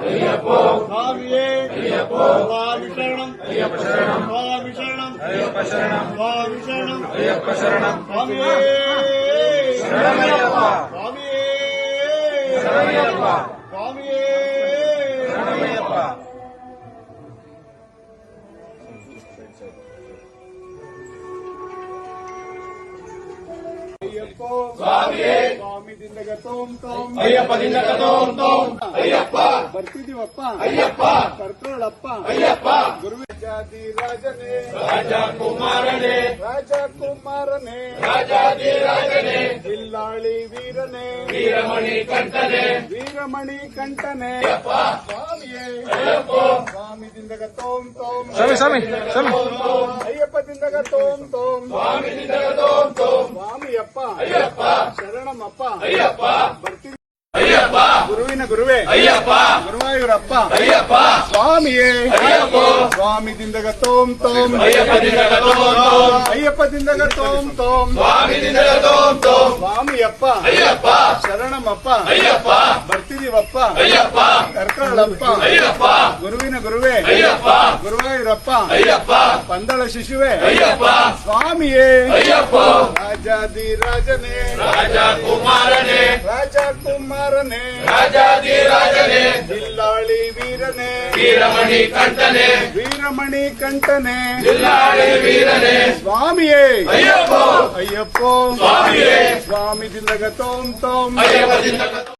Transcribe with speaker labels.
Speaker 1: అయ్యప్పో
Speaker 2: స్వామియే
Speaker 1: అయ్యప్పో
Speaker 2: స్వామి శరణం
Speaker 1: అయ్యప్ప శరణం
Speaker 2: స్వామి శరణం
Speaker 1: అయ్యప్ప శరణం
Speaker 2: స్వామి శరణం
Speaker 1: అయ్యప్ప శరణం
Speaker 2: స్వామియే
Speaker 1: శరణమయ్యప్ప
Speaker 2: స్వామియే
Speaker 1: శరణమయ్యప్ప
Speaker 2: స్వామియే
Speaker 1: శరణమయ్యప్ప
Speaker 2: అయ్యప్పో
Speaker 1: స్వామియే
Speaker 2: స్వామి దిందగ తోం తోం
Speaker 1: అయ్యప్ప దిందక తోం తోం అయ్యప్ప
Speaker 2: ಬರ್ತಿದೀವಪ್ಪ
Speaker 1: ಅಯ್ಯಪ್ಪ
Speaker 2: ಕರ್ಕೊಳ್ಳಪ್ಪ
Speaker 1: ಅಯ್ಯಪ್ಪ
Speaker 2: ಗುರುವೆ ಜಾತಿ ರಾಜನೇ
Speaker 1: ರಾಜಕುಮಾರನೇ
Speaker 2: ರಾಜಕುಮಾರನೇ
Speaker 1: ರಾಜಾಧಿರಾಜನೇ
Speaker 2: ಬಿಲ್ಲಾಳಿ ವೀರನೇ
Speaker 1: ವೀರಮಣಿ ಕಂಠನೇ
Speaker 2: ವೀರಮಣಿ ಕಂಠನೇ ಸ್ವಾಮಿಯೇ
Speaker 1: ಅಯ್ಯಪ್ಪೋ
Speaker 2: ಸ್ವಾಮಿ ದಿಂದಗ ತೋಂ ತೋಂ
Speaker 1: ಸ್ವಾಮಿ
Speaker 2: ಅಯ್ಯಪ್ಪ ದಿಂದಗ ತೋಂ ತೋಂ
Speaker 1: ಸ್ವಾಮಿ ದಿಂದಕ ತೋಂ ತೋಂ
Speaker 2: ಸ್ವಾಮಿಯಪ್ಪ
Speaker 1: ಅಯ್ಯಪ್ಪ
Speaker 2: ಶರಣಮಪ್ಪ
Speaker 1: ಅಯ್ಯಪ್ಪ
Speaker 2: ಬರ್ತೀವಿ
Speaker 1: ಅಯ್ಯಪ್ಪ
Speaker 2: ಗುರುವಿನ ಗುರುವೇ
Speaker 1: ಅಯ್ಯಪ್ಪ
Speaker 2: ಗುರುವಾಯೂರಪ್ಪ
Speaker 1: ಅಯ್ಯಪ್ಪ
Speaker 2: ಸ್ವಾಮಿಯೇ
Speaker 1: ಅಯ್ಯಪ್ಪೋ
Speaker 2: ಸ್ವಾಮಿ ದಿಂದಗ ತೋಂ ತೋಂ
Speaker 1: ಅಯ್ಯಪ್ಪ ದಿಂದಕ ತೋಂ ತೋಂ
Speaker 2: ಅಯ್ಯಪ್ಪ ದಿಂದಗ ತೋಂ ತೋಂ
Speaker 1: ಸ್ವಾಮಿ ದಿಂದಕ ತೋಂ ತೋಂ
Speaker 2: ಸ್ವಾಮಿಯಪ್ಪ
Speaker 1: ಅಯ್ಯಪ್ಪ
Speaker 2: ಶರಣಮಪ್ಪ
Speaker 1: ಅಯ್ಯಪ್ಪ
Speaker 2: ಬರ್ತಿದೀವಪ್ಪ
Speaker 1: ಅಯ್ಯಪ್ಪ
Speaker 2: ಕರ್ಕೊಳ್ಳಪ್ಪ
Speaker 1: ಅಯ್ಯಪ್ಪ
Speaker 2: ಗುರುವಿನ ಗುರುವೇ
Speaker 1: ಅಯ್ಯಪ್ಪ
Speaker 2: ಗುರುವಾಯೂರಪ್ಪ
Speaker 1: ಅಯ್ಯಪ್ಪ
Speaker 2: ಪಂದಳ ಶಿಶುವೆ
Speaker 1: ಅಯ್ಯಪ್ಪ
Speaker 2: ಸ್ವಾಮಿಯೇ
Speaker 1: ಅಯ್ಯಪ್ಪ
Speaker 2: ರಾಜಾಧಿರಾಜನೇ
Speaker 1: ರಾಜಕುಮಾರನೇ
Speaker 2: ರಾಜಕುಮಾರನೇ
Speaker 1: ರಾಜಾಧಿರಾಜನೇ
Speaker 2: ಬಿಲ್ಲಾಳಿ ವೀರನೇ
Speaker 1: ವೀರಮಣಿ ಕಂಠನೇ
Speaker 2: ವೀರಮಣಿ ಕಂಠನೇ
Speaker 1: ಜಿಲ್ಲಾಳಿ ವೀರನೇ
Speaker 2: ಸ್ವಾಮಿಯೇ
Speaker 1: ಅಯ್ಯಪ್ಪೋ
Speaker 2: ಅಯ್ಯಪ್ಪೋ
Speaker 1: ಸ್ವಾಮಿಯೇ
Speaker 2: ಸ್ವಾಮಿ ದಿಂದಗ ತೋಂ ತೋಂ
Speaker 1: ಅಯ್ಯಪ್ಪ ದಿಂದಕ